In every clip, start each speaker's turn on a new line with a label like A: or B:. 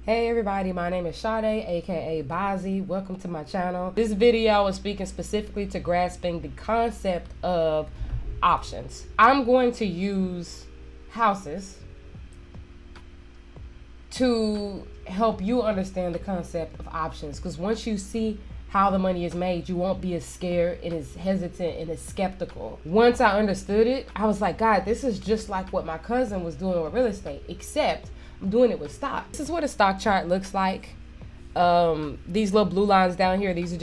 A: Hey everybody, my name is Sade, aka Bazi. Welcome to my channel. This video is speaking specifically to grasping the concept of options. I'm going to use houses to help you understand the concept of options, because once you see how the money is made, you won't be as scared and as hesitant and as skeptical. Once I understood it, I was like, God, this is just like what my cousin was doing with real estate, except I'm doing it with stock. This is what a stock chart looks like. These little blue lines down here, these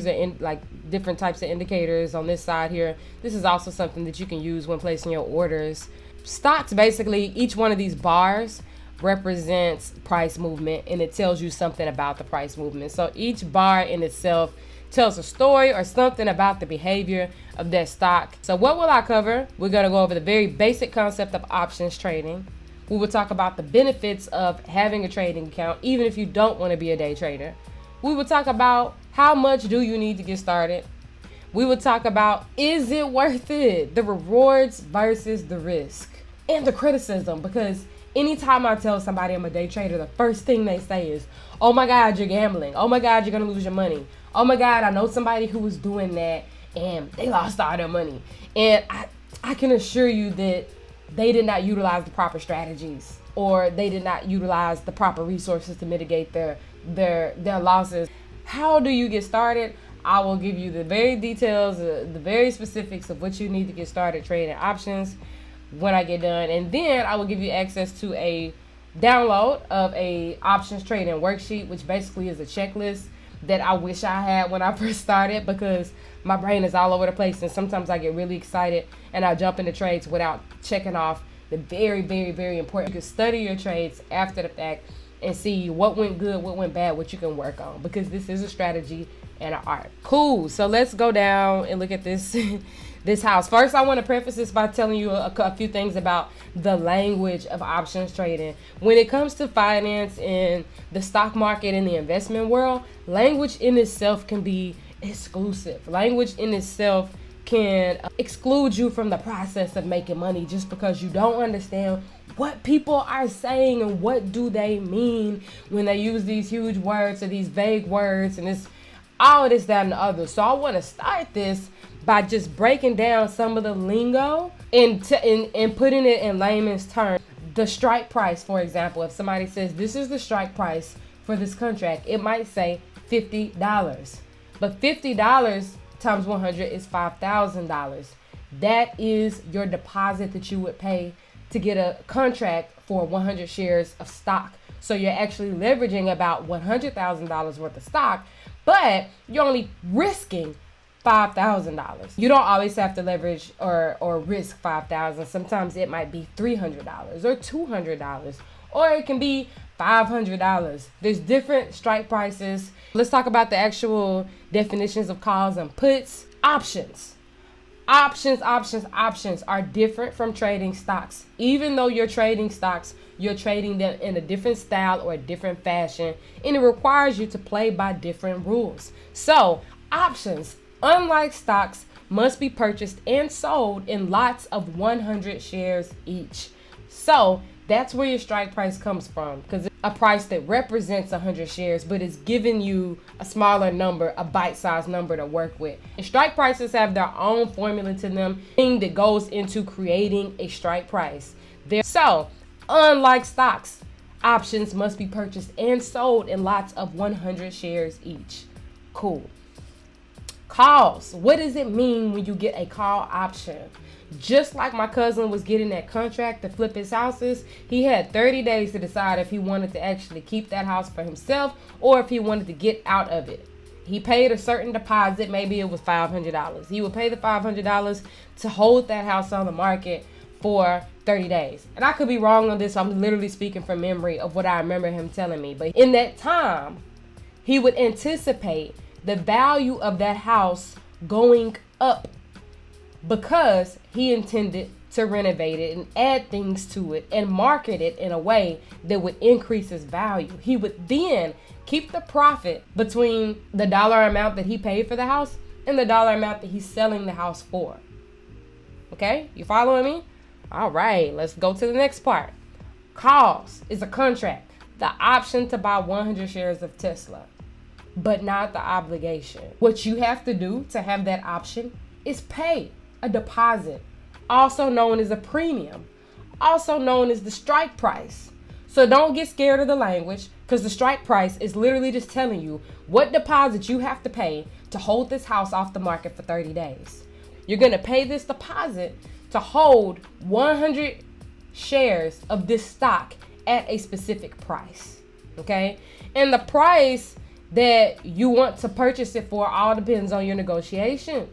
A: are like different types of indicators on this side here. This is also something that you can use when placing your orders. Stocks, basically, each one of these bars represents price movement, and it tells you something about the price movement. So each bar in itself tells a story or something about the behavior of that stock. So what will I cover? We're going to go over the very basic concept of options trading. We will talk about the benefits of having a trading account, even if you don't want to be a day trader. We will talk about how much do you need to get started. We will talk about, is it worth it? The rewards versus the risk and the criticism, because anytime I tell somebody I'm a day trader, the first thing they say is, oh my God, you're gambling. Oh my God, you're going to lose your money. Oh my God, I know somebody who was doing that and they lost all their money. And I can assure you that they did not utilize the proper strategies, or they did not utilize the proper resources to mitigate their losses. How do you get started? I will give you the very details, the very specifics of what you need to get started trading options when I get done. And then I will give you access to a download of a options trading worksheet, which basically is a checklist that I wish I had when I first started, because my brain is all over the place and sometimes I get really excited and I jump into trades without checking off the very, very, very important. You can study your trades after the fact and see what went good, what went bad, what you can work on, because this is a strategy and an art. Cool. So let's go down and look at this this house. First, I want to preface this by telling you a few things about the language of options trading. When it comes to finance and the stock market and the investment world, language in itself can be exclusive. Language in itself can exclude you from the process of making money just because you don't understand what people are saying and what do they mean when they use these huge words or these vague words and this all of this, that, and the other. So I want to start this by just breaking down some of the lingo and putting it in layman's terms. The strike price, for example, if somebody says this is the strike price for this contract, it might say $50. But $50 times 100 is $5,000. That is your deposit that you would pay to get a contract for 100 shares of stock. So you're actually leveraging about $100,000 worth of stock, but you're only risking $5,000. You don't always have to leverage or risk $5,000. Sometimes it might be $300 or $200, or it can be $500. There's different strike prices. Let's talk about the actual definitions of calls and puts. Options are different from trading stocks. Even though you're trading stocks, you're trading them in a different style or a different fashion, and it requires you to play by different rules. So options, unlike stocks, must be purchased and sold in lots of 100 shares each. So that's where your strike price comes from, because it's a price that represents 100 shares, but it's giving you a smaller number, a bite-sized number to work with. And strike prices have their own formula to them, thing that goes into creating a strike price. So, unlike stocks, options must be purchased and sold in lots of 100 shares each. Cool. Calls. What does it mean when you get a call option? Just like my cousin was getting that contract to flip his houses, he had 30 days to decide if he wanted to actually keep that house for himself or if he wanted to get out of it. He paid a certain deposit, maybe it was $500. He would pay the $500 to hold that house on the market for 30 days. And I could be wrong on this, so I'm literally speaking from memory of what I remember him telling me. But in that time, he would anticipate the value of that house going up, because he intended to renovate it and add things to it and market it in a way that would increase its value. He would then keep the profit between the dollar amount that he paid for the house and the dollar amount that he's selling the house for. Okay, you following me? All right, let's go to the next part. Calls is a contract. the option to buy 100 shares of Tesla, but not the obligation. What you have to do to have that option is pay a deposit, also known as a premium, also known as the strike price. So don't get scared of the language, because the strike price is literally just telling you what deposit you have to pay to hold this house off the market for 30 days. You're going to pay this deposit to hold 100 shares of this stock at a specific price, okay? And the price that you want to purchase it for all depends on your negotiation.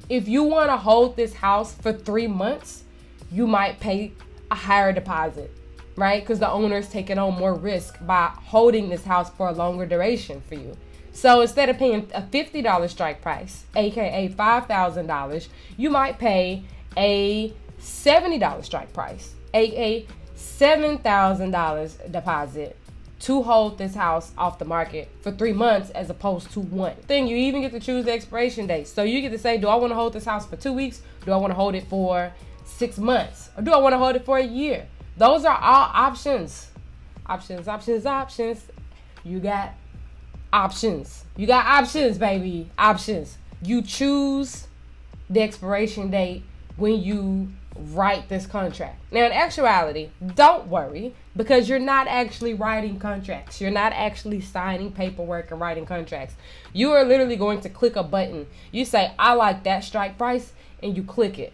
A: If you want to hold this house for 3 months, you might pay a higher deposit, right? Because the owner is taking on more risk by holding this house for a longer duration for you. So instead of paying a $50 strike price, aka $5,000, you might pay a $70 strike price, aka $7,000 deposit to hold this house off the market for 3 months as opposed to 1. Then you even get to choose the expiration date. So you get to say, do I want to hold this house for 2 weeks? Do I want to hold it for 6 months? Or do I want to hold it for a year? Those are all options. Options. You got options. You got options, baby. Options. You choose the expiration date when you write this contract. Now, in actuality, don't worry, because you're not actually writing contracts. You're not actually signing paperwork and writing contracts. You are literally going to click a button. You say, I like that strike price, and you click it.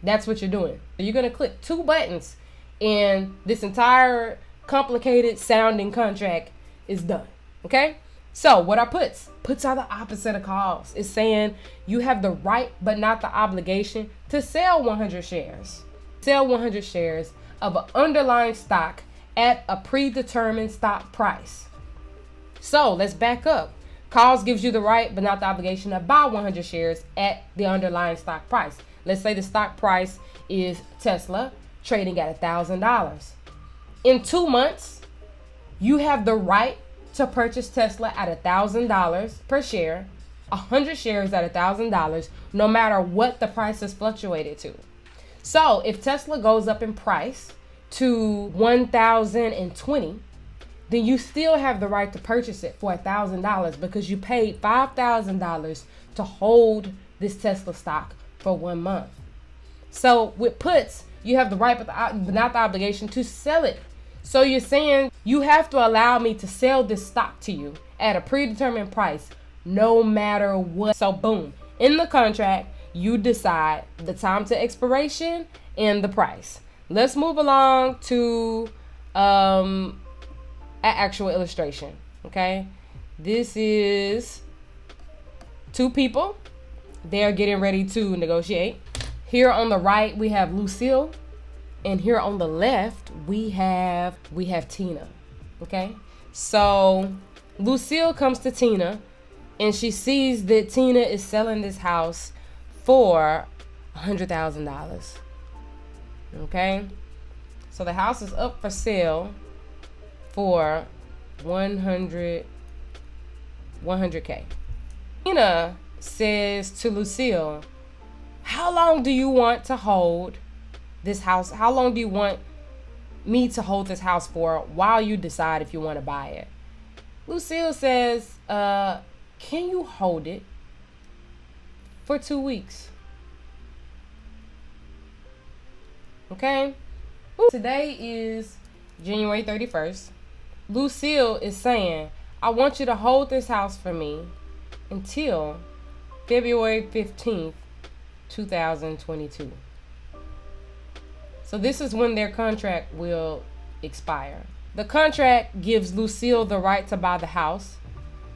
A: That's what you're doing. You're going to click 2 buttons, and this entire complicated sounding contract is done. Okay? So what are puts? Puts are the opposite of calls. It's saying you have the right but not the obligation to sell 100 shares. Sell 100 shares of an underlying stock at a predetermined stock price. So let's back up. Calls gives you the right but not the obligation to buy 100 shares at the underlying stock price. Let's say the stock price is Tesla, trading at $1,000. In 2 months, you have the right to purchase Tesla at $1,000 per share, 100 shares at $1,000, no matter what the price has fluctuated to. So if Tesla goes up in price to 1,020, then you still have the right to purchase it for $1,000 because you paid $5,000 to hold this Tesla stock for 1 month. So with puts, you have the right but not the obligation to sell it. So you're saying you have to allow me to sell this stock to you at a predetermined price no matter what. So boom, in the contract, you decide the time to expiration and the price. Let's move along to an actual illustration, okay? This is 2 people. They're getting ready to negotiate. Here on the right, we have Lucille. And here on the left, we have Tina, okay? So Lucille comes to Tina, and she sees that Tina is selling this house for $100,000, okay? So the house is up for sale for 100K. Tina says to Lucille, how long do you want to hold this house? How long do you want me to hold this house for while you decide if you want to buy it? Lucille says, can you hold it for 2 weeks? Okay. Today is January 31st. Lucille is saying, I want you to hold this house for me until February 15th, 2022. So this is when their contract will expire. The contract gives Lucille the right to buy the house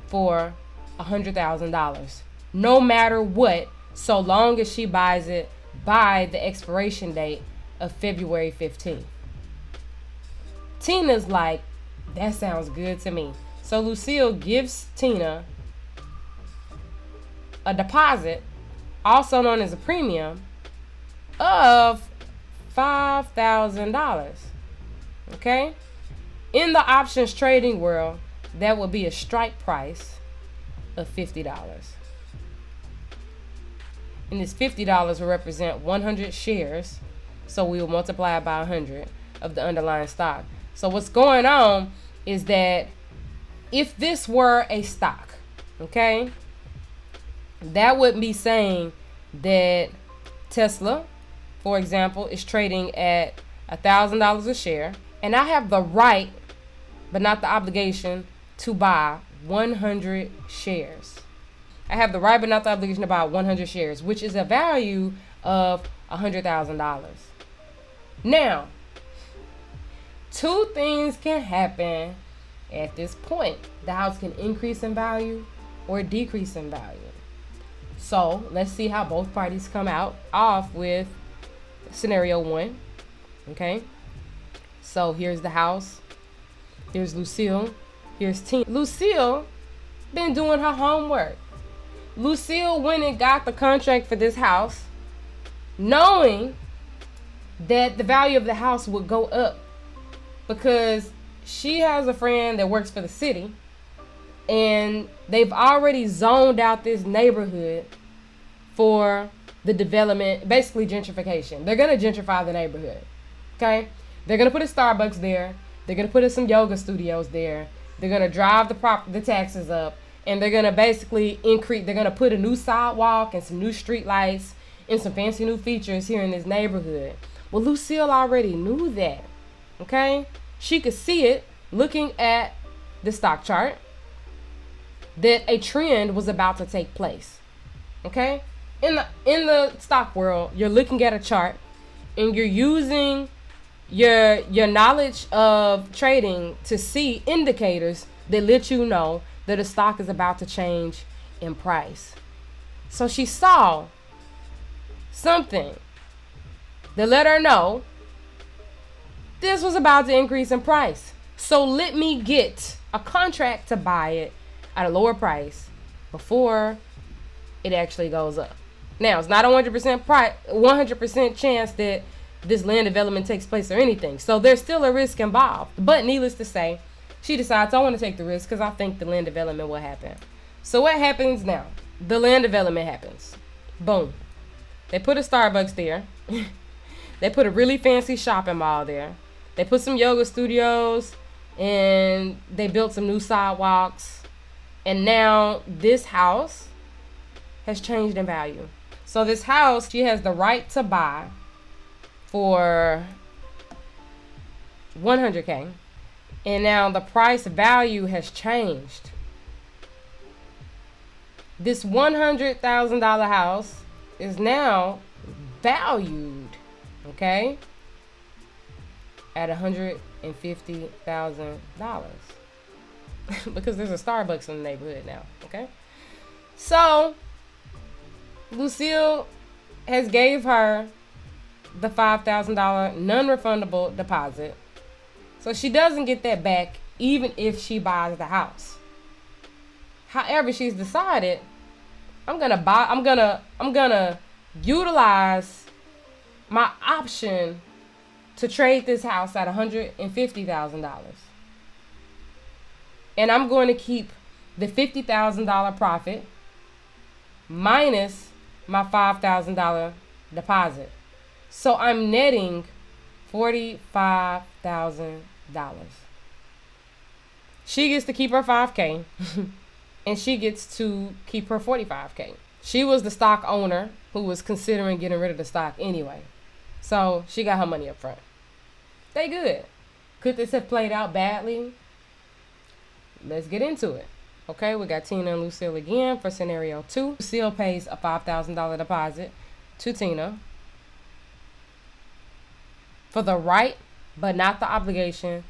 A: for $100,000, no matter what, so long as she buys it by the expiration date of February 15th. Tina's like, that sounds good to me. So Lucille gives Tina a deposit, also known as a premium, of $5,000. Okay? In the options trading world, that would be a strike price of $50. And this $50 will represent 100 shares. So we will multiply it by 100 of the underlying stock. So what's going on is that if this were a stock, okay, that would be saying that Tesla, for example, is trading at $1,000 a share, and I have the right, but not the obligation, to buy 100 shares. I have the right, but not the obligation to buy 100 shares, which is a value of $100,000. Now, two things can happen at this point. The house can increase in value or decrease in value. So let's see how both parties come out off with scenario one. Okay. So here's the house. Here's Lucille. Here's Tina. Lucille been doing her homework. Lucille went and got the contract for this house, knowing that the value of the house would go up, because she has a friend that works for the city, and they've already zoned out this neighborhood for the development, basically gentrification. They're going to gentrify the neighborhood. Okay? They're going to put a Starbucks there. They're going to put some yoga studios there. They're going to drive the taxes up, and they're going to basically increase. They're going to put a new sidewalk and some new street lights and some fancy new features here in this neighborhood. Well, Lucille already knew that. Okay? She could see it looking at the stock chart that a trend was about to take place. Okay? In the stock world, you're looking at a chart and you're using your knowledge of trading to see indicators that let you know that a stock is about to change in price. So she saw something that let her know this was about to increase in price. So let me get a contract to buy it at a lower price before it actually goes up. Now, it's not a 100% chance that this land development takes place or anything. So there's still a risk involved. But needless to say, she decides, I want to take the risk because I think the land development will happen. So what happens now? The land development happens. Boom. They put a Starbucks there. They put a really fancy shopping mall there. They put some yoga studios, and they built some new sidewalks. And now this house has changed in value. So this house, she has the right to buy for $100K. And now the price value has changed. This $100,000 house is now valued, okay, at $150,000 because there's a Starbucks in the neighborhood now. Okay, so Lucille has gave her the $5,000 non-refundable deposit, so she doesn't get that back even if she buys the house. However, she's decided, I'm gonna utilize my option to trade this house at $150,000. And I'm going to keep the $50,000 profit minus my $5,000 deposit. So I'm netting $45,000. She gets to keep her $5K and she gets to keep her $45K. She was the stock owner who was considering getting rid of the stock anyway. So she got her money up front. They good. Could this have played out badly? Let's get into it. Okay, we got Tina and Lucille again for scenario 2. Lucille pays a $5,000 deposit to Tina for the right, but not the obligation,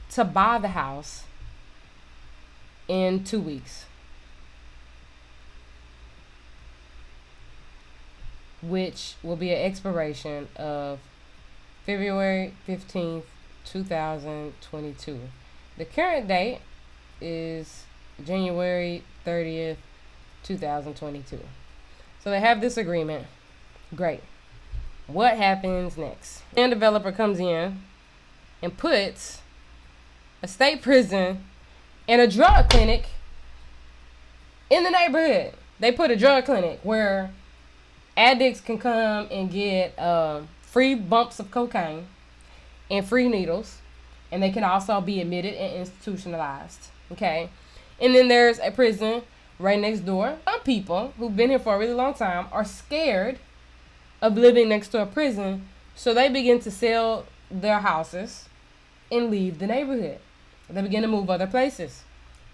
A: to buy the house in 2 weeks, which will be an expiration of February 15th, 2022. The current date is January 30th, 2022. So they have this agreement. Great. What happens next? And developer comes in and puts a state prison and a drug clinic in the neighborhood. They put a drug clinic where addicts can come and get free bumps of cocaine and free needles And they can also be admitted and institutionalized. Okay. And then there's a prison right next door. Some people who've been here for a really long time are scared of living next to a prison, so they begin to sell their houses and leave the neighborhood. They begin to move other places.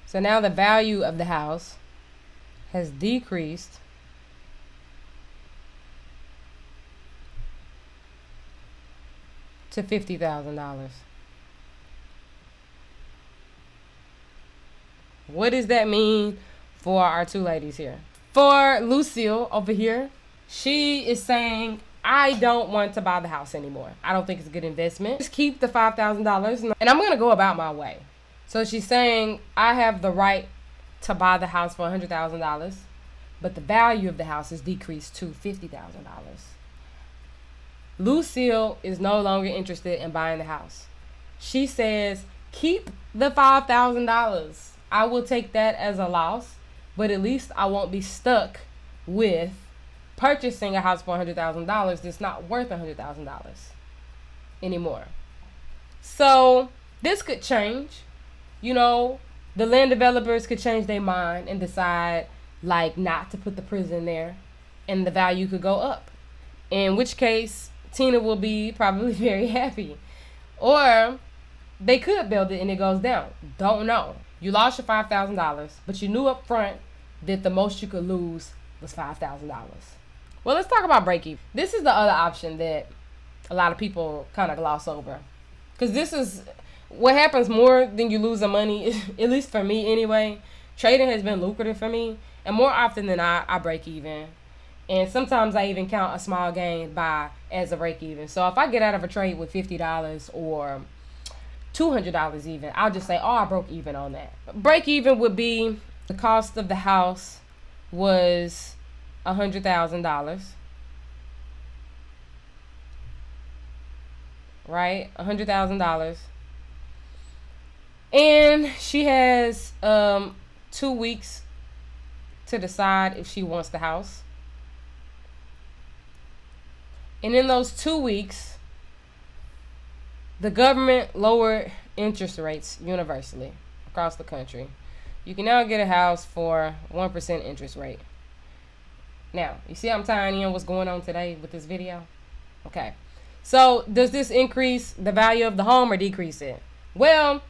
A: So now the value of the house has decreased to $50,000. What does that mean for our two ladies here? For Lucille over here, she is saying, I don't want to buy the house anymore. I don't think it's a good investment. Just keep the $5,000 and I'm going to go about my way. So she's saying, I have the right to buy the house for $100,000, but the value of the house is decreased to $50,000. Lucille is no longer interested in buying the house. She says, keep the $5,000. I will take that as a loss, but at least I won't be stuck with purchasing a house for $100,000 that's not worth $100,000 anymore. So this could change. You know, the land developers could change their mind and decide like not to put the prison there, and the value could go up. In which case, Tina will be probably very happy. Or they could build it and it goes down. Don't know. You lost your $5,000, but you knew up front that the most you could lose was $5,000. Well, let's talk about break even. This is the other option that a lot of people kind of gloss over. Because this is what happens more than you losing money, at least for me anyway. Trading has been lucrative for me. And more often than not, I break even. And sometimes I even count a small gain as a break even. So if I get out of a trade with $50 or $200 even, I'll just say, oh, I broke even on that. Break even would be the cost of the house was $100,000. Right? $100,000. And she has 2 weeks to decide if she wants the house. And in those 2 weeks, the government lowered interest rates universally across the country. You can now get a house for 1% interest rate. Now, you see I'm tying in what's going on today with this video? Okay. So, does this increase the value of the home or decrease it? Well,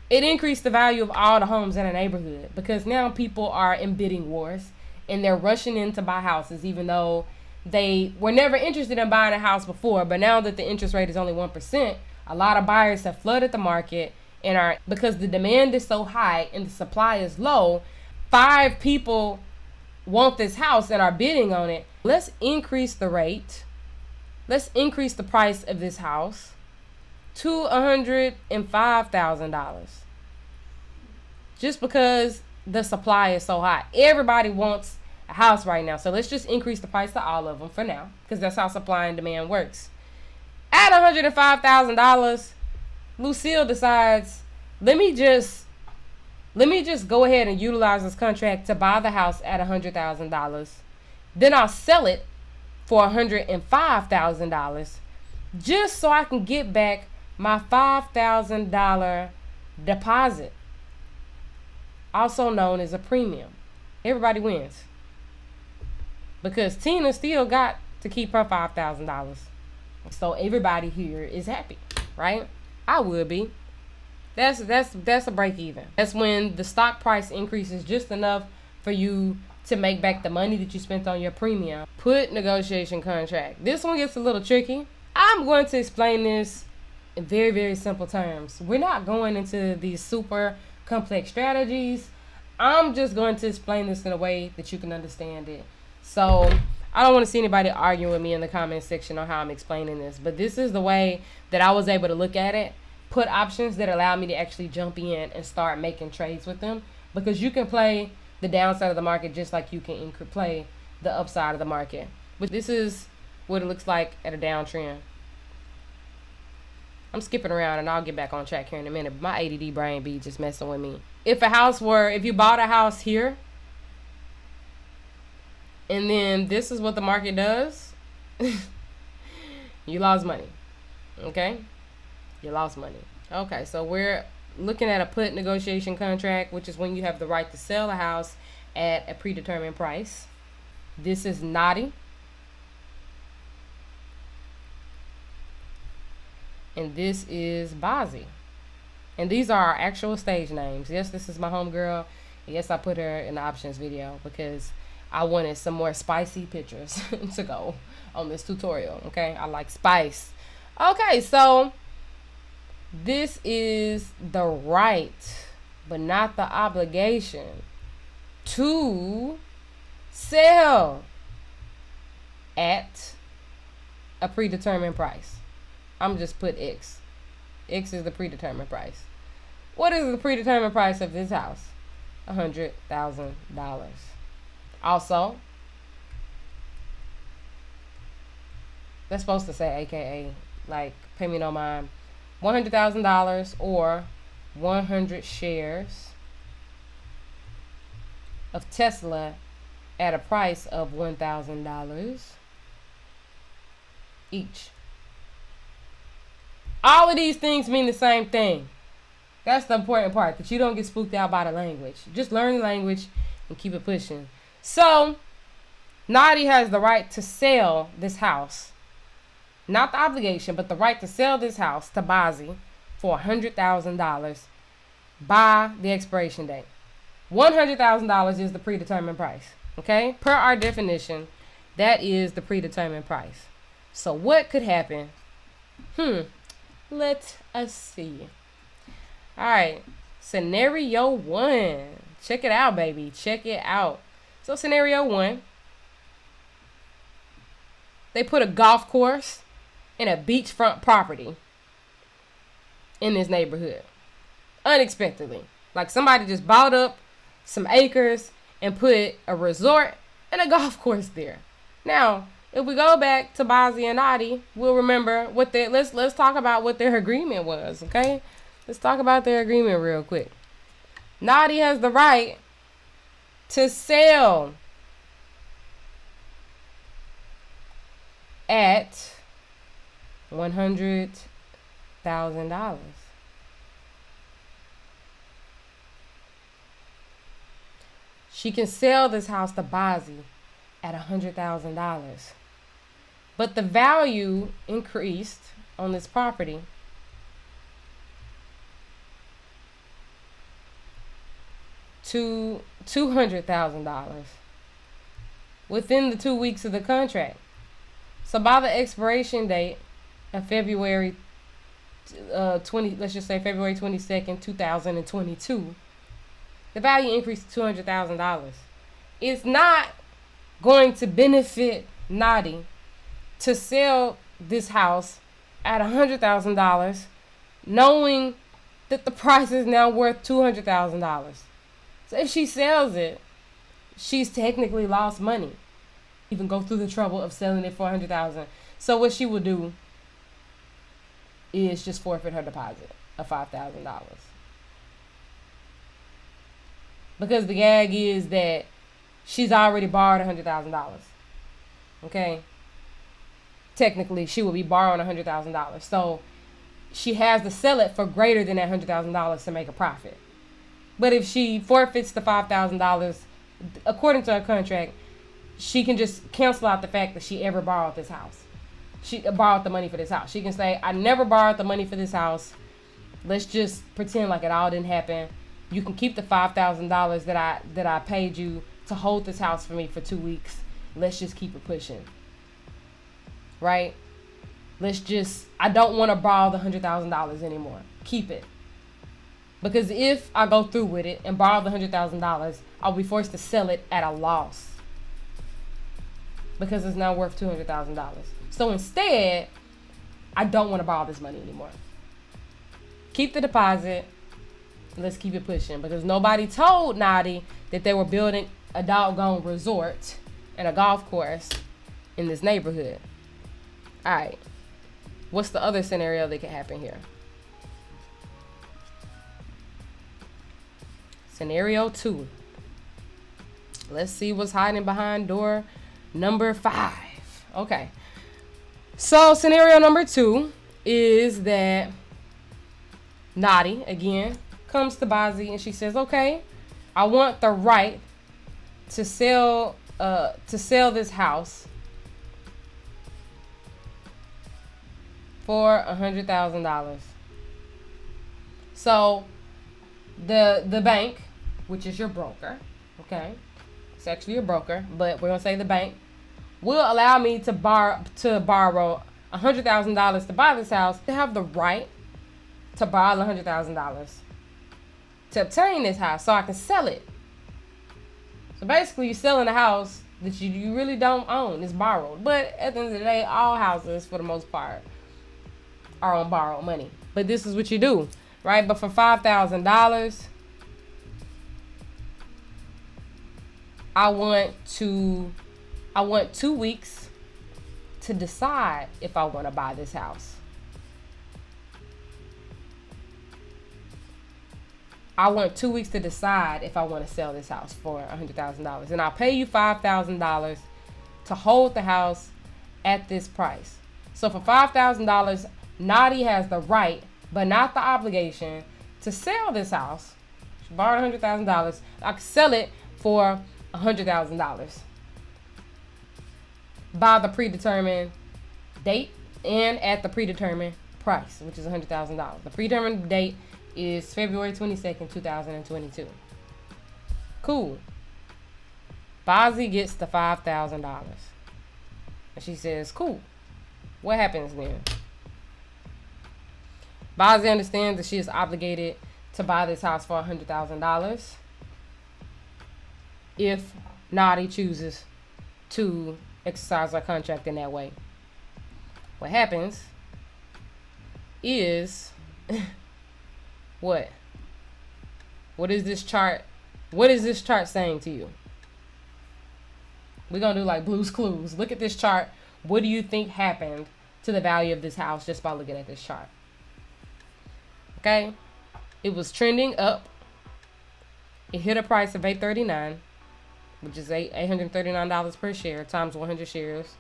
A: it increased the value of all the homes in a neighborhood because now people are in bidding wars and they're rushing in to buy houses even though they were never interested in buying a house before. But now that the interest rate is only 1%, a lot of buyers have flooded the market and are, because the demand is so high and the supply is low, 5 people want this house and are bidding on it. Let's increase the rate. Let's increase the price of this house to $105,000. Just because the supply is so high. Everybody wants a house right now. So let's just increase the price to all of them for now, because that's how supply and demand works. At $105,000, Lucille decides, let me just go ahead and utilize this contract to buy the house at $100,000. Then I'll sell it for $105,000 just so I can get back my $5,000 deposit, also known as a premium. Everybody wins. Because Tina still got to keep her $5,000. So everybody here is happy, right? I would be. That's a break even. That's when the stock price increases just enough for you to make back the money that you spent on your premium. Put negotiation contract. This one gets a little tricky. I'm going to explain this in very, very simple terms. We're not going into these super complex strategies. I'm just going to explain this in a way that you can understand it. So I don't want to see anybody arguing with me in the comment section on how I'm explaining this, but this is the way that I was able to look at it. Put options that allow me to actually jump in and start making trades with them, because you can play the downside of the market just like you can play the upside of the market. But this is what it looks like at a downtrend. I'm skipping around and I'll get back on track here in a minute, but my ADD brain be just messing with me. If you bought a house here and then this is what the market does, you lost money. Okay? You lost money. Okay, so we're looking at a put negotiation contract, which is when you have the right to sell a house at a predetermined price. This is Naughty. And this is Bazi. And these are our actual stage names. Yes, this is my homegirl. Yes, I put her in the options video because I wanted some more spicy pictures to go on this tutorial. Okay, I like spice. Okay, so this is the right, but not the obligation, to sell at a predetermined price. I'm just put X. X is the predetermined price. What is the predetermined price of this house? $100,000. Also, that's supposed to say AKA, like, pay me no mind. $100,000 or 100 shares of Tesla at a price of $1,000 each. All of these things mean the same thing. That's the important part, that you don't get spooked out by the language. Just learn the language and keep it pushing. So, Naughty has the right to sell this house. Not the obligation, but the right to sell this house to Bazi for $100,000 by the expiration date. $100,000 is the predetermined price. Okay? Per our definition, that is the predetermined price. So what could happen? Let us see. All right. Scenario 1. Check it out, baby. Check it out. So scenario 1. They put a golf course in a beachfront property in this neighborhood. Unexpectedly. Like somebody just bought up some acres and put a resort and a golf course there. Now, if we go back to Bazi and Naughty, we'll remember what their let's talk about what their agreement was, okay? Let's talk about their agreement real quick. Naughty has the right to sell at $100,000. She can sell this house to Bazi at $100,000. But the value increased on this property to $200,000 within the 2 weeks of the contract. So by the expiration date of February 22nd, 2022, the value increased to $200,000. It's not going to benefit Naughty to sell this house at $100,000, knowing that the price is now worth $200,000. So if she sells it, she's technically lost money. Even go through the trouble of selling it for $100,000. So what she will do is just forfeit her deposit of $5,000. Because the gag is that she's already borrowed $100,000. Okay? Technically, she will be borrowing $100,000. So she has to sell it for greater than that $100,000 to make a profit. But if she forfeits the $5,000, according to her contract, she can just cancel out the fact that she ever borrowed this house. She borrowed the money for this house. She can say, I never borrowed the money for this house. Let's just pretend like it all didn't happen. You can keep the $5,000 that I paid you to hold this house for me for 2 weeks. Let's just keep it pushing. Right? I don't want to borrow the $100,000 anymore. Keep it. Because if I go through with it and borrow the $100,000, I'll be forced to sell it at a loss. Because it's now worth $200,000. So instead, I don't want to borrow this money anymore. Keep the deposit. Let's keep it pushing. Because nobody told Naughty that they were building a doggone resort and a golf course in this neighborhood. Alright. What's the other scenario that could happen here? Scenario 2. Let's see what's hiding behind door number 5. Okay. So scenario number 2 is that Naughty, again, comes to Bazi and she says, okay, I want the right to sell this house for $100,000. So the bank, which is your broker, okay, it's actually your broker, but we're gonna say the bank, will allow me to borrow $100,000 to buy this house, to have the right to borrow $100,000 to obtain this house so I can sell it. So basically you're selling a house that you really don't own. It's borrowed. But at the end of the day, all houses for the most part are on borrowed money. But this is what you do, right? But for $5,000, I want 2 weeks to decide if I want to buy this house. I want 2 weeks to decide if I want to sell this house for $100,000. And I'll pay you $5,000 to hold the house at this price. So for $5,000, Naughty has the right, but not the obligation, to sell this house. She borrowed $100,000. I can sell it for $100,000 by the predetermined date and at the predetermined price, which is $100,000. The predetermined date is February 22nd, 2022. Cool. Bazi gets the $5,000. And she says, cool. What happens then? Bazi understands that she is obligated to buy this house for $100,000 if Naughty chooses to exercise her contract in that way. What happens is what? What is this chart saying to you? We're going to do like Blue's Clues. Look at this chart. What do you think happened to the value of this house just by looking at this chart? Okay? It was trending up. It hit a price of $8.39, which is $839 per share times 100 shares,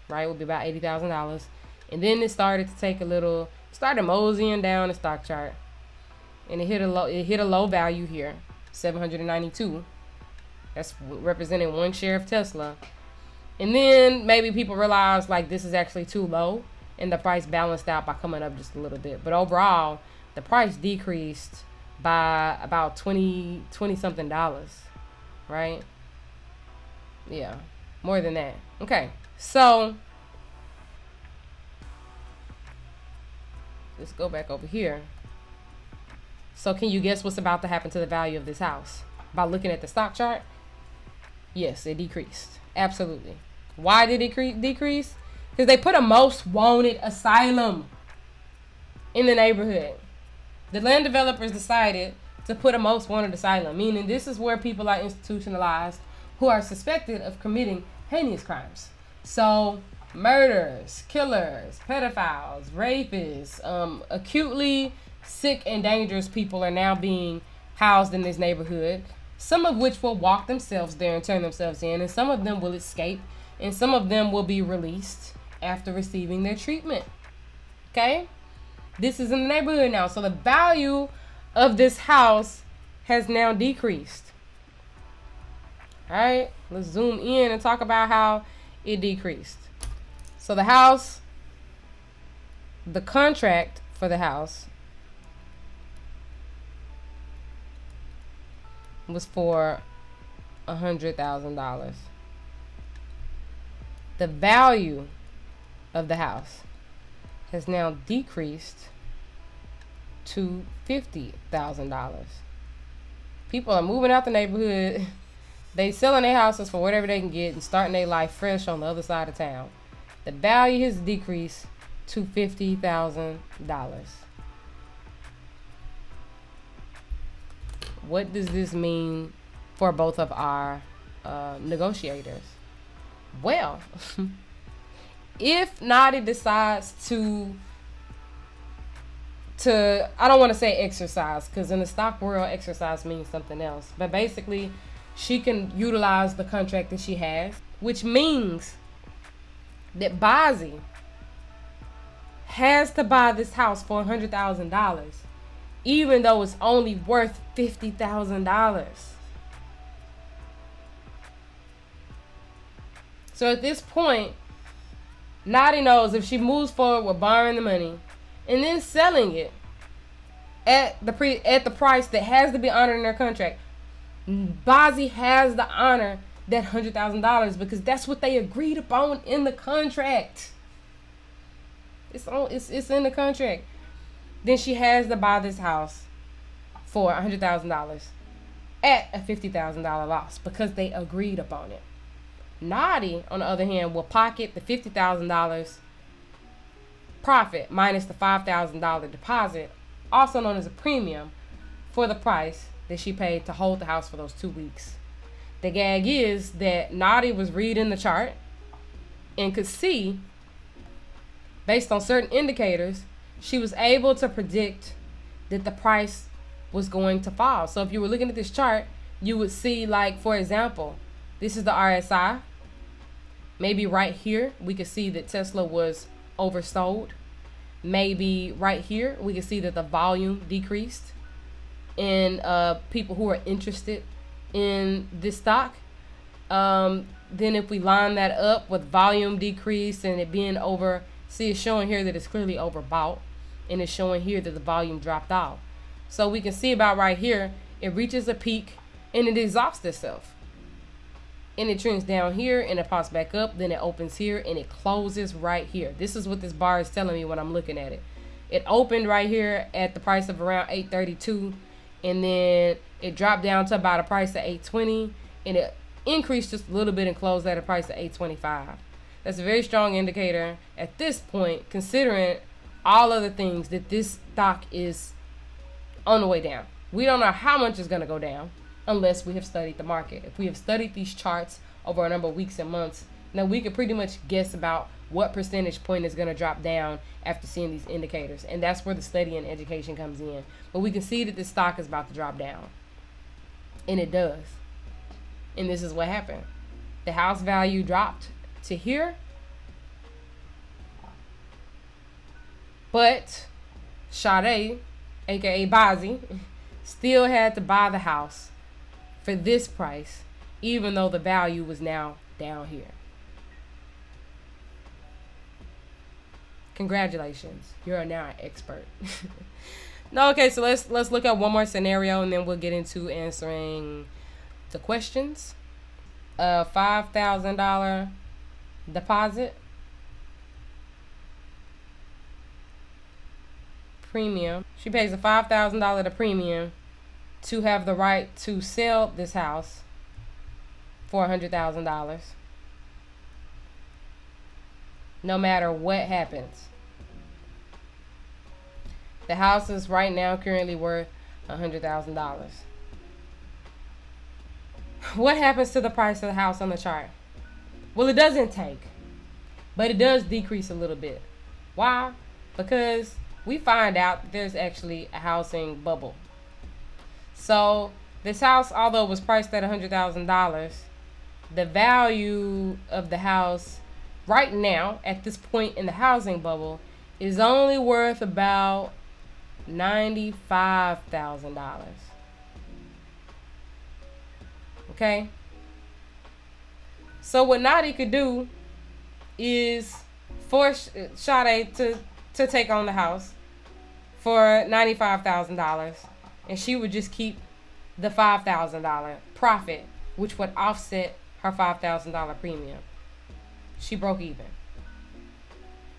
A: right? Would be about $80,000. And then it started to take started moseying down the stock chart. And it hit a low value here, 792. That's representing 1 share of Tesla. And then maybe people realized like this is actually too low, and the price balanced out by coming up just a little bit. But overall, the price decreased by about 20 something dollars, right? Yeah, more than that. Okay, so let's go back over here. So can you guess what's about to happen to the value of this house? By looking at the stock chart? Yes, it decreased. Absolutely. Why did it decrease? Because they put a most wanted asylum in the neighborhood. The land developers decided to put a most wanted asylum, meaning this is where people are institutionalized who are suspected of committing heinous crimes. So murderers, killers, pedophiles, rapists, acutely sick and dangerous people are now being housed in this neighborhood, some of which will walk themselves there and turn themselves in, and some of them will escape, and some of them will be released after receiving their treatment. Okay? This is in the neighborhood now. So the value of this house has now decreased. All right? Let's zoom in and talk about how it decreased. So the house, the contract for the house was for $100,000. The value of the house has now decreased to $50,000. People are moving out the neighborhood. They selling their houses for whatever they can get and starting their life fresh on the other side of town. The value has decreased to $50,000. What does this mean for both of our negotiators? Well, if Naughty decides to I don't want to say exercise, because in the stock world, exercise means something else. But basically, she can utilize the contract that she has, which means that Bazi has to buy this house for $100,000 even though it's only worth $50,000. So at this point, Nadi knows if she moves forward with borrowing the money and then selling it at the price that has to be honored in their contract, Bazi has to honor that $100,000 because that's what they agreed upon in the contract. It's in the contract. Then she has to buy this house for $100,000 at a $50,000 loss because they agreed upon it. Nadi, on the other hand, will pocket the $50,000 profit minus the $5,000 deposit, also known as a premium, for the price that she paid to hold the house for those 2 weeks. The gag is that Nadi was reading the chart and could see, based on certain indicators, she was able to predict that the price was going to fall. So if you were looking at this chart, you would see, like, for example, this is the RSI. Maybe right here, we could see that Tesla was oversold. Maybe right here, we could see that the volume decreased in people who are interested in this stock. Then if we line that up with volume decrease and it being over, see, it's showing here that it's clearly overbought, and it's showing here that the volume dropped out. So we can see about right here, it reaches a peak and it exhausts itself. And it trends down here and it pops back up, then it opens here and it closes right here. This is what this bar is telling me when I'm looking at it. It opened right here at the price of around $832, and then it dropped down to about a price of $820, and it increased just a little bit and closed at a price of $825. That's a very strong indicator at this point, considering all other things, that this stock is on the way down. We don't know how much it's going to go down unless we have studied the market. If we have studied these charts over a number of weeks and months, then we could pretty much guess about what percentage point is going to drop down after seeing these indicators. And that's where the study and education comes in. But we can see that this stock is about to drop down. And it does. And this is what happened. The house value dropped to here. But Sade, aka Bazi, still had to buy the house for this price, even though the value was now down here. Congratulations, you're now an expert. No, okay, so let's look at one more scenario and then we'll get into answering the questions. $5,000 deposit, premium. She pays a $5,000 premium to have the right to sell this house for $100,000, no matter what happens. The house is right now currently worth $100,000. What happens to the price of the house on the chart? Well, it doesn't tank, but it does decrease a little bit. Why? Because we find out that there's actually a housing bubble. So this house, although it was priced at $100,000, the value of the house right now at this point in the housing bubble is only worth about $95,000. Okay? So what Nadi could do is force Sade to take on the house for $95,000, and she would just keep the $5,000 profit, which would offset her $5,000 premium. She broke even.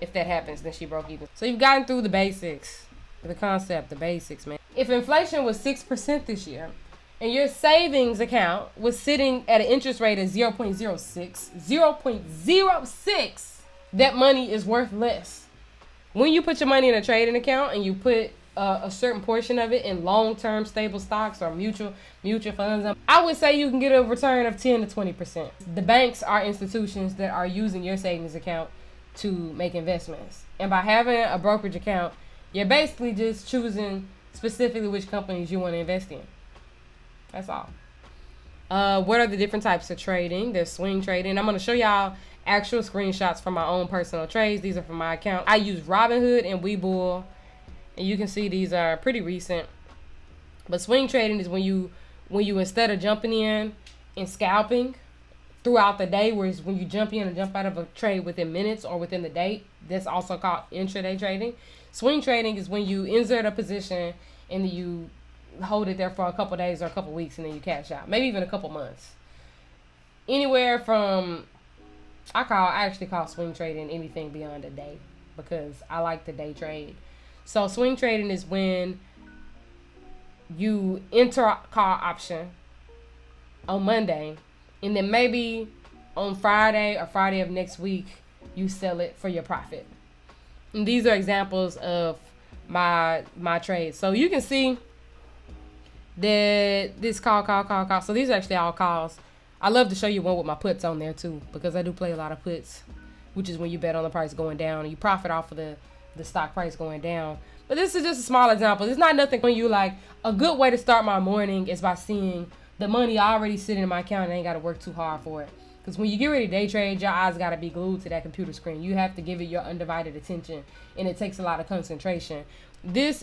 A: If that happens, then she broke even. So you've gotten through the basics, the concept, the basics, man. If inflation was 6% this year, and your savings account was sitting at an interest rate of 0.06, that money is worth less. When you put your money in a trading account and you put a certain portion of it in long-term stable stocks or mutual funds, I would say you can get a return of 10 to 20%. The banks are institutions that are using your savings account to make investments. And by having a brokerage account, you're basically just choosing specifically which companies you want to invest in. That's all. What are the different types of trading? There's swing trading. I'm going to show y'all actual screenshots from my own personal trades. These are from my account. I use Robinhood and Webull And you can see these are pretty recent. But swing trading is when you instead of jumping in and scalping throughout the day, whereas when you jump in and jump out of a trade within minutes or within the day, that's also called intraday trading. Swing trading is when you insert a position and then you hold it there for a couple days or a couple weeks and then you cash out, maybe even a couple months. Anywhere from, I actually call swing trading anything beyond a day because I like the day trade. So swing trading is when you enter a call option on Monday, and then maybe on Friday or Friday of next week, you sell it for your profit. And these are examples of my trades. So you can see that this call. So these are actually all calls. I love to show you one with my puts on there too, because I do play a lot of puts, which is when you bet on the price going down and you profit off of the stock price going down. But this is just a small example. It's not nothing when you like. A good way to start my morning is by seeing the money already sitting in my account and I ain't got to work too hard for it. Because when you get ready to day trade, your eyes got to be glued to that computer screen. You have to give it your undivided attention, and it takes a lot of concentration. This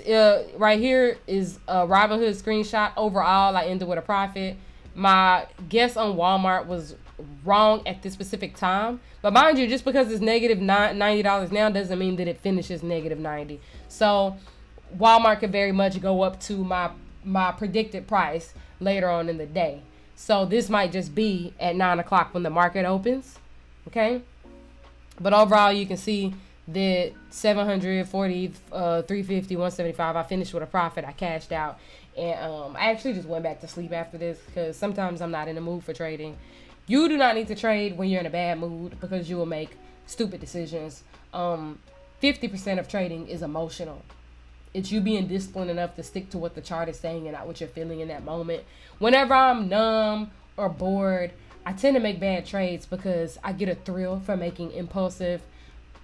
A: right here is a Robinhood screenshot. Overall, I ended with a profit. My guess on Walmart was wrong at this specific time. But mind you, just because it's negative $90 now doesn't mean that it finishes negative 90. So Walmart could very much go up to my predicted price later on in the day. So this might just be at 9 o'clock when the market opens. Okay. But overall, you can see that 740, 350, 175, I finished with a profit. I cashed out. And I actually just went back to sleep after this because sometimes I'm not in the mood for trading. You do not need to trade when you're in a bad mood because you will make stupid decisions. 50% of trading is emotional. It's you being disciplined enough to stick to what the chart is saying and not what you're feeling in that moment. Whenever I'm numb or bored, I tend to make bad trades because I get a thrill from making impulsive,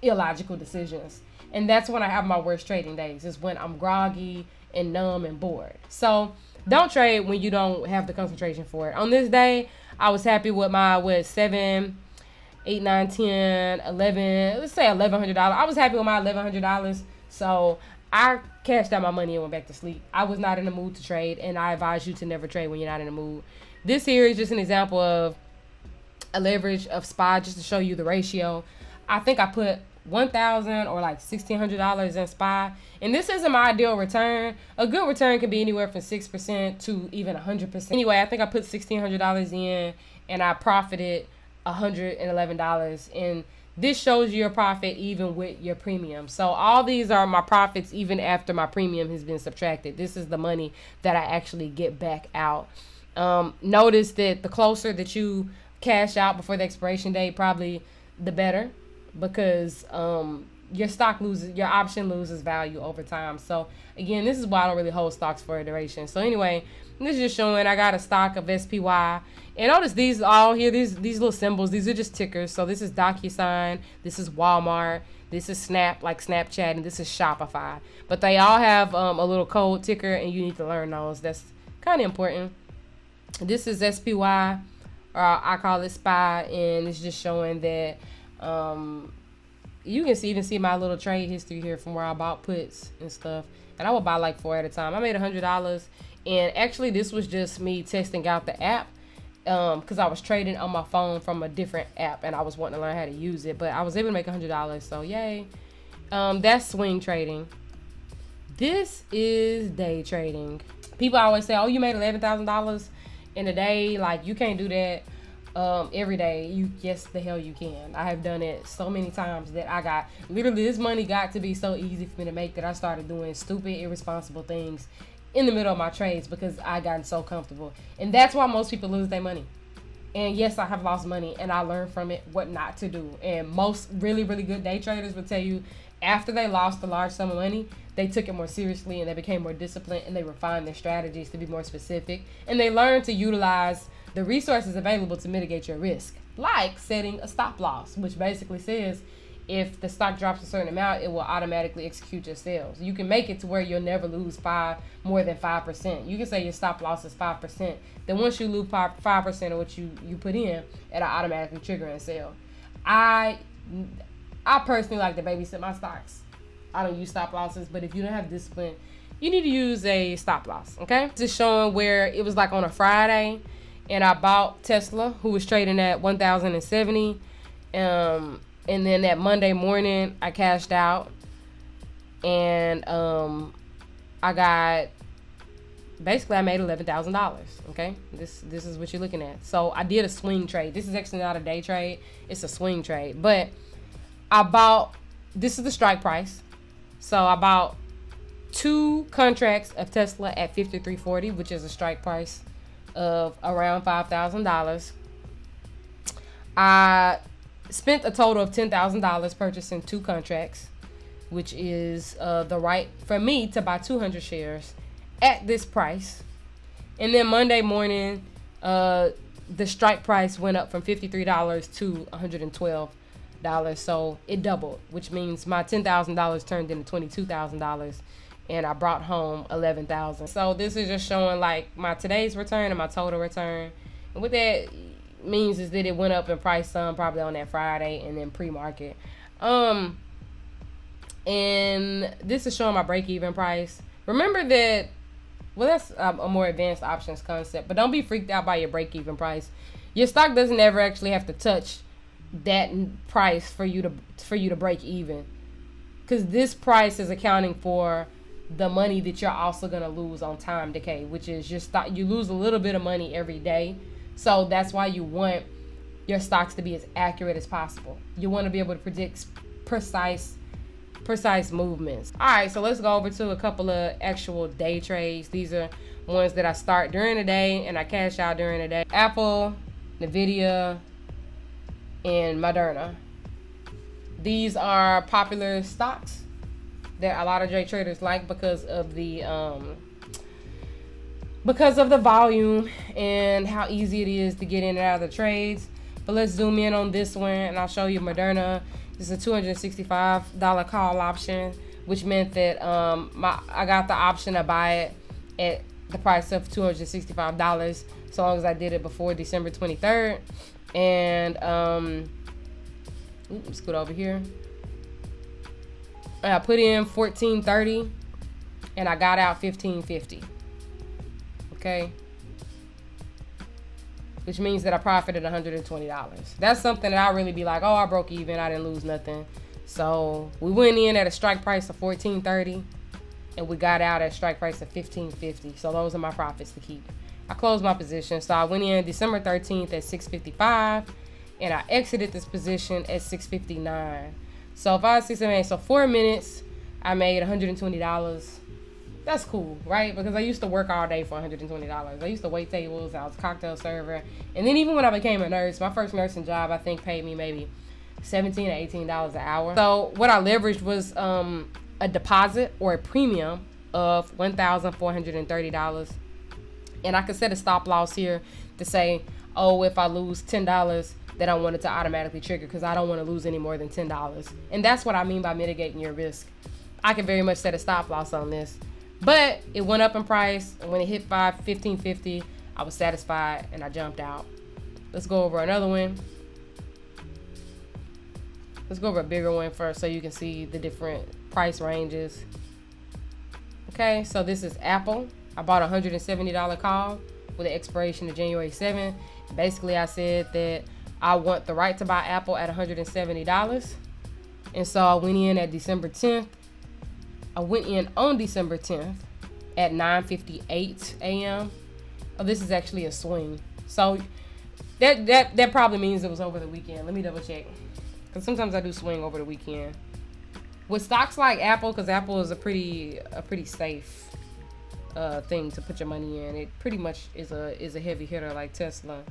A: illogical decisions. And that's when I have my worst trading days, is when I'm groggy and numb and bored. So don't trade when you don't have the concentration for it. On this day, I was happy with my 7, 8, 9, 10, 11, let's say $1,100. I was happy with my $1,100. So I cashed out my money and went back to sleep. I was not in the mood to trade, and I advise you to never trade when you're not in the mood. This here is just an example of a leverage of SPY, just to show you the ratio. I think I put $1,000 or like $1,600 in SPY, and this isn't my ideal return. A good return can be anywhere from 6% to even 100%. Anyway, I think I put $1,600 in, and I profited $111, and this shows your profit even with your premium. So all these are my profits even after my premium has been subtracted. This is the money that I actually get back out. Notice that the closer that you cash out before the expiration date, probably the better, because your option loses value over time. So again, this is why I don't really hold stocks for a duration. So anyway, this is just showing I got a stock of SPY. And notice these all here, these little symbols, these are just tickers. So this is DocuSign, this is Walmart, this is Snap, like Snapchat, and this is Shopify. But they all have a little code ticker, and you need to learn those. That's kind of important. This is SPY, or I call it SPY, and it's just showing that you can even see my little trade history here from where I bought puts and stuff. And I would buy like 4 at a time. I made $100, and actually this was just me testing out the app. Because I was trading on my phone from a different app and I was wanting to learn how to use it, but I was able to make $100, so yay. That's swing trading. This is day trading. People always say, oh, you made $11,000 in a day. Like, you can't do that every day. Yes, the hell you can. I have done it so many times that I got, literally this money got to be so easy for me to make that I started doing stupid, irresponsible things in the middle of my trades because I gotten so comfortable. And that's why most people lose their money. And yes, I have lost money, and I learned from it what not to do. And most really, really good day traders will tell you after they lost a large sum of money, they took it more seriously and they became more disciplined and they refined their strategies to be more specific. And they learned to utilize the resources available to mitigate your risk, like setting a stop loss, which basically says if the stock drops a certain amount, it will automatically execute your sales. You can make it to where you'll never lose more than 5%. You can say your stop loss is 5%. Then once you lose 5% of what you put in, it'll automatically trigger and sell. I personally like to babysit my stocks. I don't use stop losses, but if you don't have discipline, you need to use a stop loss, okay? Just showing where it was like on a Friday, and I bought Tesla, who was trading at 1,070, and then that Monday morning, I cashed out, and I made $11,000, okay? This is what you're looking at. So I did a swing trade. This is actually not a day trade. It's a swing trade. But this is the strike price. So I bought 2 contracts of Tesla at 53.40, which is a strike price of around $5,000. I spent a total of $10,000 purchasing 2 contracts, which is the right for me to buy 200 shares at this price. And then Monday morning, the strike price went up from $53 to $112. So it doubled, which means my $10,000 turned into $22,000, and I brought home $11,000. So this is just showing like my today's return and my total return. And what that means is that it went up in price some probably on that Friday and then pre-market. And this is showing my break-even price. Remember that, well, that's a more advanced options concept, but don't be freaked out by your break-even price. Your stock doesn't ever actually have to touch that price for you to break even, because this price is accounting for the money that you're also going to lose on time decay, which is your stock. You lose a little bit of money every day, so that's why you want your stocks to be as accurate as possible. You want to be able to predict precise movements. All right, so let's go over to a couple of actual day trades. These are ones that I start during the day and I cash out during the day. Apple, Nvidia, and Moderna. These are popular stocks that a lot of day traders like because of the volume and how easy it is to get in and out of the trades. But let's zoom in on this one and I'll show you Moderna. This is a $265 call option, which meant that I got the option to buy it at the price of $265, so long as I did it before December 23rd. And scoot over here. I put in $14.30 and I got out $15.50. Okay. Which means that I profited $120. That's something that I really be like, oh, I broke even, I didn't lose nothing. So we went in at a strike price of $14.30 and we got out at a strike price of $15.50. So those are my profits to keep. I closed my position. So I went in December 13th at $6.55 and I exited this position at $6.59. So 5, 6, 7, 8, so 4 minutes, I made $120. That's cool, right? Because I used to work all day for $120. I used to wait tables. I was a cocktail server. And then even when I became a nurse, my first nursing job, I think paid me maybe $17 or $18 an hour. So what I leveraged was a deposit or a premium of $1,430. And I could set a stop loss here to say, oh, if I lose $10, then I want it to automatically trigger because I don't want to lose any more than $10. And that's what I mean by mitigating your risk. I can very much set a stop loss on this. But it went up in price, and when it hit $15.50, I was satisfied, and I jumped out. Let's go over another one. Let's go over a bigger one first so you can see the different price ranges. Okay, so this is Apple. I bought a $170 call with an expiration of January 7th. Basically, I said that I want the right to buy Apple at $170. And so I went in at December 10th. I went in on December 10th at 9:58 a.m. Oh, this is actually a swing. So that probably means it was over the weekend. Let me double check. Because sometimes I do swing over the weekend. With stocks like Apple, because Apple is a pretty safe thing to put your money in. It pretty much is a heavy hitter like Tesla.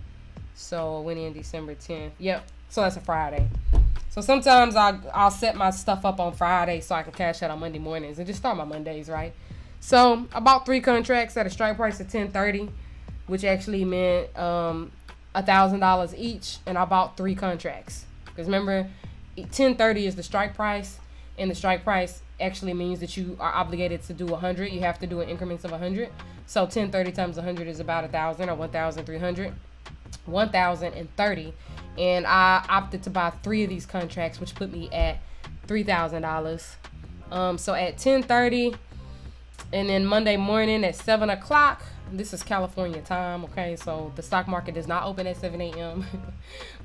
A: So I went in December 10th. Yep. So that's a Friday. So sometimes I'll set my stuff up on Friday so I can cash out on Monday mornings and just start my Mondays, right? So I bought 3 contracts at a strike price of $10.30, which actually meant $1,000 each, and I bought 3 contracts. Because remember, $10.30 is the strike price, and the strike price actually means that you are obligated to do 100. You have to do in increments of 100. So $10.30 times 100 is about 1,000 or 1,300. 1,030, and I opted to buy 3 of these contracts, which put me at $3,000. So at 10:30, and then Monday morning at 7 o'clock, this is California time, okay? So the stock market does not open at 7 a.m.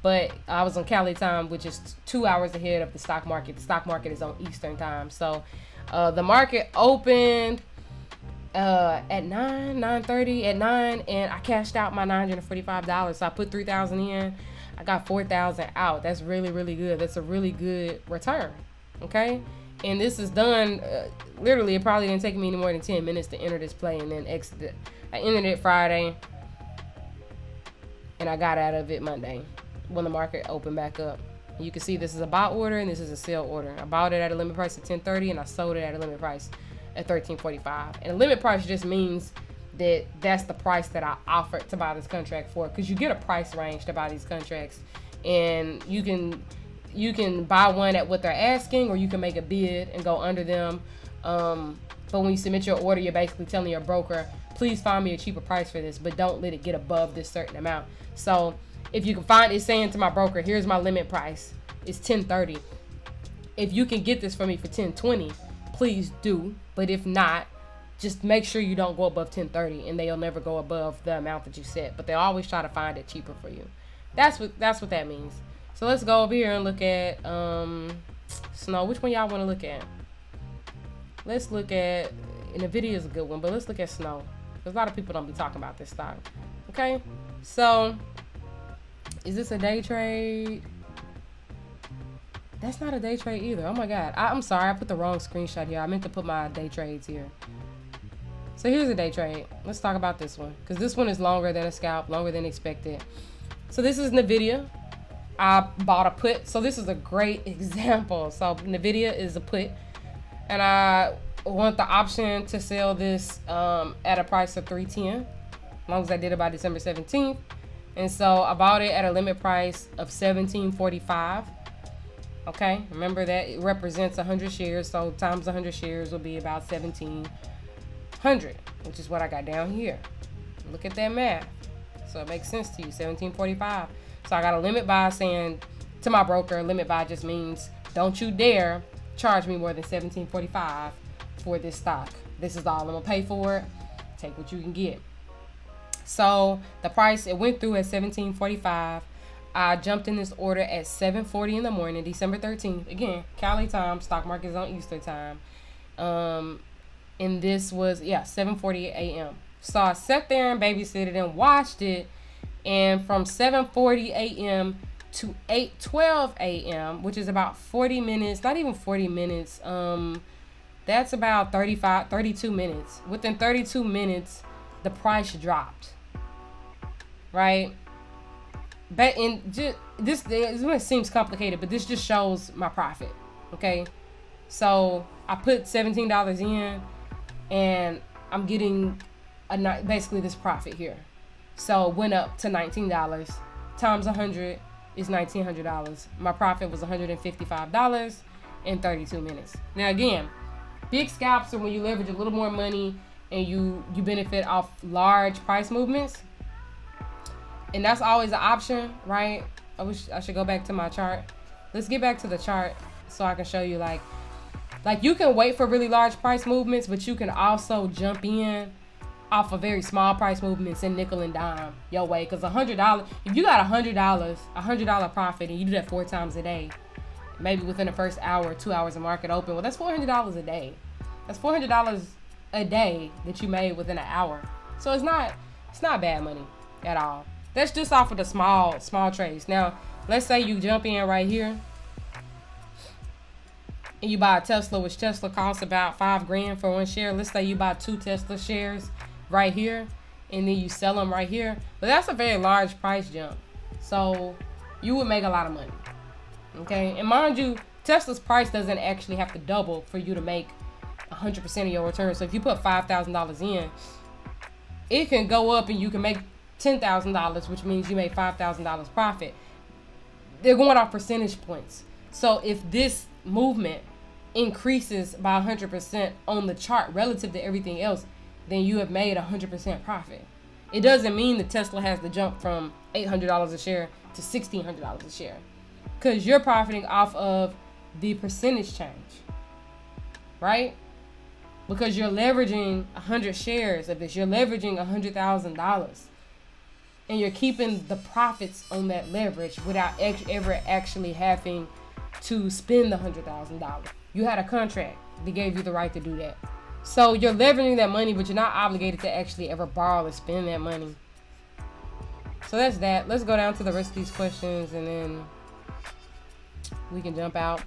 A: But I was on Cali time, which is 2 hours ahead of the stock market. The stock market is on Eastern time. So the market opened at 9:30 at 9, and I cashed out my $945. So I put $3,000 in. I got $4,000 out. That's really, really good. That's a really good return, okay? And this is done, literally, it probably didn't take me any more than 10 minutes to enter this play and then exit it. I entered it Friday, and I got out of it Monday when the market opened back up. You can see this is a buy order and this is a sell order. I bought it at a limit price of 10.30 and I sold it at a limit price at 13.45. And a limit price just means that that's the price that I offered to buy this contract for, because you get a price range to buy these contracts, and you can buy one at what they're asking, or you can make a bid and go under them. But when you submit your order, you're basically telling your broker, please find me a cheaper price for this, but don't let it get above this certain amount. So if you can find it, saying to my broker, here's my limit price, it's 10.30. If you can get this for me for 10.20, please do. But if not, just make sure you don't go above 10.30, and they'll never go above the amount that you set. But they always try to find it cheaper for you. That's what that means. So let's go over here and look at snow. Which one y'all want to look at? Let's look at, and the video is a good one, but let's look at snow. Because a lot of people don't be talking about this stock. Okay, so is this a day trade? That's not a day trade either. Oh my God, I'm sorry, I put the wrong screenshot here. I meant to put my day trades here. So here's a day trade. Let's talk about this one, because this one is longer than a scalp, longer than expected. So this is NVIDIA. I bought a put. So this is a great example. So NVIDIA is a put, and I want the option to sell this at a price of $310, as long as I did it by December 17th. And so I bought it at a limit price of $17.45. Okay, remember that it represents 100 shares, so times 100 shares will be about 1,700, which is what I got down here. Look at that math. So it makes sense to you, 17.45. So I got a limit buy, saying to my broker, limit buy just means don't you dare charge me more than 17.45 for this stock. This is all I'm gonna pay for it. Take what you can get. So the price, it went through at 17.45. I jumped in this order at 7:40 in the morning, December 13th. Again, Cali time, stock market is on Eastern time. And this was, 7:40 a.m. So I sat there and babysitted and watched it. And from 7:40 a.m. to 8:12 a.m., which is about 40 minutes, not even 40 minutes, that's about 32 minutes. Within 32 minutes, the price dropped, right? But this seems complicated, but this just shows my profit, okay? So I put $17 in, and I'm getting basically this profit here. So it went up to $19 times 100 is $1,900. My profit was $155 in 32 minutes. Now again, big scalps are when you leverage a little more money and you benefit off large price movements. And that's always an option, right? I wish I should go back to my chart. Let's get back to the chart so I can show you like you can wait for really large price movements, but you can also jump in off of very small price movements and nickel and dime your way. Because $100, if you got $100 profit and you do that 4 times a day, maybe within the first hour or 2 hours of market open, well, that's $400 a day. That's $400 a day that you made within an hour. So it's not bad money at all. That's just off of the small trades. Now, let's say you jump in right here and you buy a Tesla, which Tesla costs about $5,000 for one share. Let's say you buy 2 Tesla shares right here, and then you sell them right here. But that's a very large price jump. So you would make a lot of money. Okay, and mind you, Tesla's price doesn't actually have to double for you to make 100% of your return. So if you put $5,000 in, it can go up and you can make $10,000, which means you made $5,000 profit. They're going off percentage points. So if this movement increases by 100% on the chart relative to everything else, then you have made 100% profit. It doesn't mean that Tesla has to jump from $800 a share to $1,600 a share, because you're profiting off of the percentage change. right? Because you're leveraging 100 shares of this. You're leveraging $100,000. And you're keeping the profits on that leverage without ever actually having to spend the $100,000. You had a contract that gave you the right to do that. So you're leveraging that money, but you're not obligated to actually ever borrow or spend that money. So that's that. Let's go down to the rest of these questions and then we can jump out.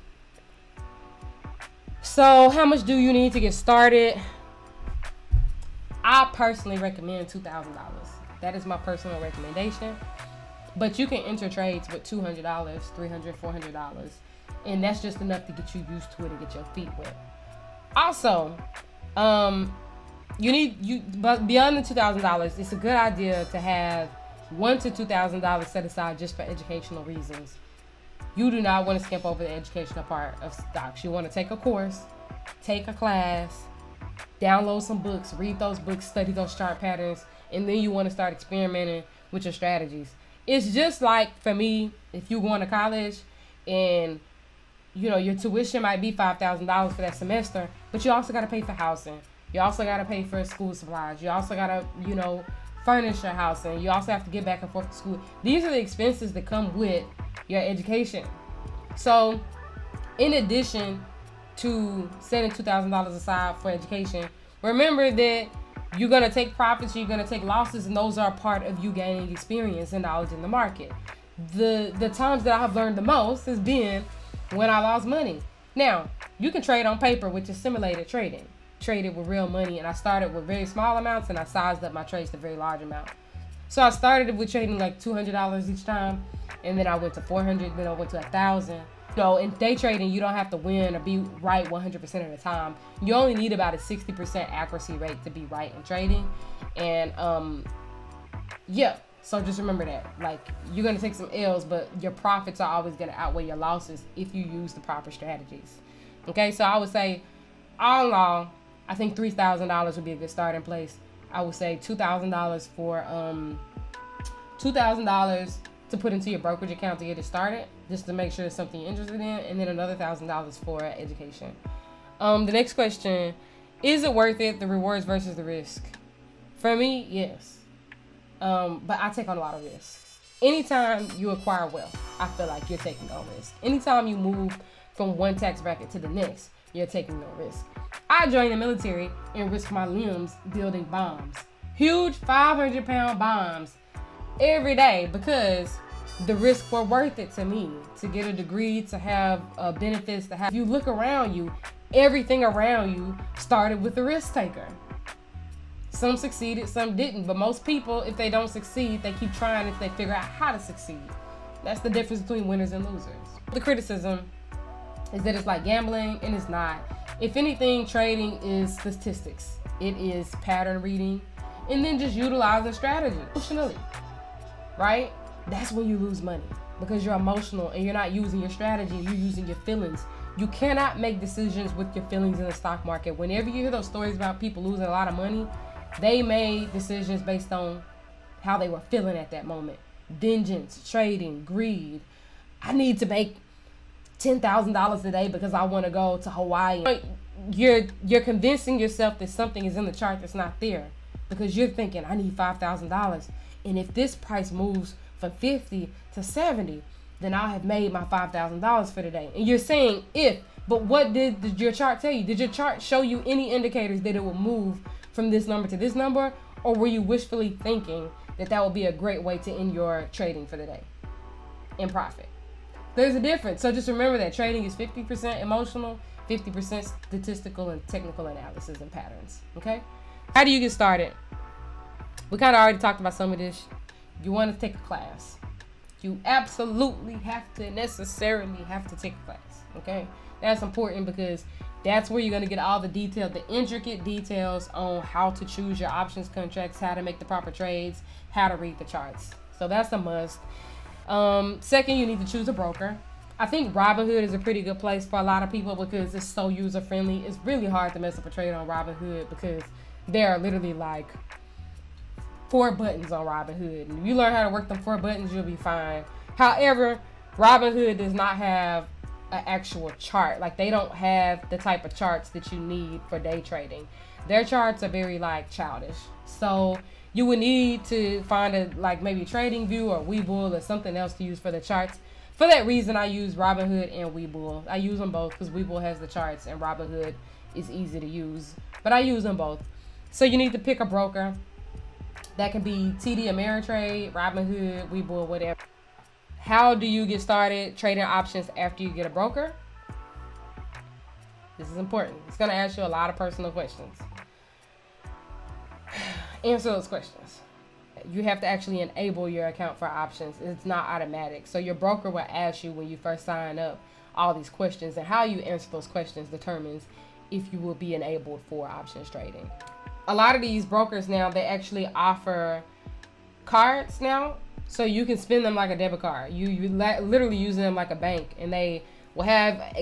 A: So how much do you need to get started? I personally recommend $2,000. That is my personal recommendation. But you can enter trades with $200, $300, $400. And that's just enough to get you used to it and get your feet wet. Also, but beyond the $2,000, it's a good idea to have $1,000 to $2,000 set aside just for educational reasons. You do not want to skimp over the educational part of stocks. You want to take a course, take a class, download some books, read those books, study those chart patterns, and then you want to start experimenting with your strategies. It's just like, for me, if you're going to college and your tuition might be $5,000 for that semester, but you also got to pay for housing. You also got to pay for school supplies. You also got to, furnish your house, and you also have to get back and forth to school. These are the expenses that come with your education. So, in addition to setting $2,000 aside for education, remember that you're going to take profits, you're going to take losses, and those are part of you gaining experience and knowledge in the market. The times that I've learned the most has been when I lost money. Now, you can trade on paper, which is simulated trading. Traded with real money, and I started with very small amounts, and I sized up my trades to very large amount. So I started with trading like $200 each time, and then I went to $400, then I went to $1,000. In day trading, you don't have to win or be right 100% of the time. You only need about a 60% accuracy rate to be right in trading. And so just remember that. Like, you're gonna take some L's, but your profits are always gonna outweigh your losses if you use the proper strategies. Okay, so I would say, all in all, I think $3,000 would be a good starting place. I would say $2,000 for $2,000 to put into your brokerage account to get it started, just to make sure it's something you're interested in, and then another $1,000 for education. The next question: is it worth it? The rewards versus the risk. For me, yes. But I take on a lot of risk. Anytime you acquire wealth, I feel like you're taking on risk. Anytime you move from one tax bracket to the next, you're taking no risk. I joined the military and risked my limbs building bombs. Huge 500-pound bombs every day because the risks were worth it to me. To get a degree, to have benefits, to have... If you look around you, everything around you started with a risk taker. Some succeeded, some didn't. But most people, if they don't succeed, they keep trying until they figure out how to succeed. That's the difference between winners and losers. The criticism is that it's like gambling, and it's not. If anything, trading is statistics. It is pattern reading, and then just utilize a strategy emotionally, right? That's when you lose money, because you're emotional and you're not using your strategy, you're using your feelings. You cannot make decisions with your feelings in the stock market. Whenever you hear those stories about people losing a lot of money, they made decisions based on how they were feeling at that moment. Vengeance, trading, greed. I need to make $10,000 a day because I want to go to Hawaii. You're convincing yourself that something is in the chart that's not there, because you're thinking, I need $5,000, and if this price moves from 50 to 70, then I'll have made my $5,000 for the day. And you're saying if, but what did your chart tell you? Did your chart show you any indicators that it would move from this number to this number, or were you wishfully thinking that would be a great way to end your trading for the day in profit? There's a difference. So just remember that trading is 50% emotional, 50% statistical and technical analysis and patterns. Okay? How do you get started? We kind of already talked about some of this. You want to take a class. You absolutely necessarily have to take a class. Okay? That's important because that's where you're going to get all the the intricate details on how to choose your options contracts, how to make the proper trades, how to read the charts. So that's a must. Second, you need to choose a broker. I think Robinhood is a pretty good place for a lot of people because it's so user friendly. It's really hard to mess up a trade on Robinhood because there are literally like 4 buttons on Robinhood. And if you learn how to work them 4 buttons, you'll be fine. However, Robinhood does not have an actual chart. Like, they don't have the type of charts that you need for day trading. Their charts are very like childish. So you would need to find a like maybe TradingView or Webull or something else to use for the charts. For that reason, I use Robinhood and Webull. I use them both because Webull has the charts and Robinhood is easy to use. But I use them both. So you need to pick a broker. That can be TD Ameritrade, Robinhood, Webull, whatever. How do you get started trading options after you get a broker? This is important. It's going to ask you a lot of personal questions. Answer those questions. You have to actually enable your account for options. It's not automatic. So your broker will ask you when you first sign up all these questions, and how you answer those questions determines if you will be enabled for options trading. A lot of these brokers now, they actually offer cards now, so you can spend them like a debit card. You literally use them like a bank, and they will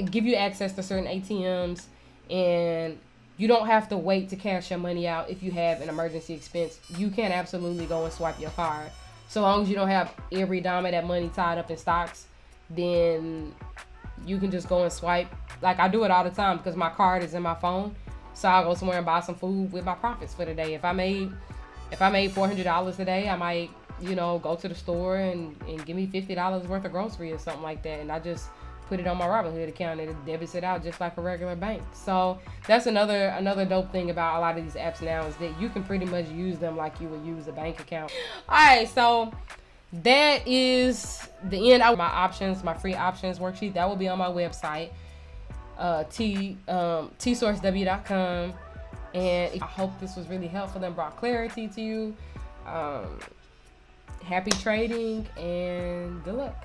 A: give you access to certain ATMs, and you don't have to wait to cash your money out if you have an emergency expense. You can absolutely go and swipe your card. So long as you don't have every dime of that money tied up in stocks, then you can just go and swipe. Like, I do it all the time because my card is in my phone. So I'll go somewhere and buy some food with my profits for the day. If I made $400 a day, I might, go to the store and give me $50 worth of groceries or something like that. And I just put it on my Robinhood account and it debits it out just like a regular bank. So that's another dope thing about a lot of these apps now, is that you can pretty much use them like you would use a bank account. All right, so that is the end of my options, my free options worksheet. That will be on my website, tsourcew.com. And I hope this was really helpful and brought clarity to you. Happy trading and good luck.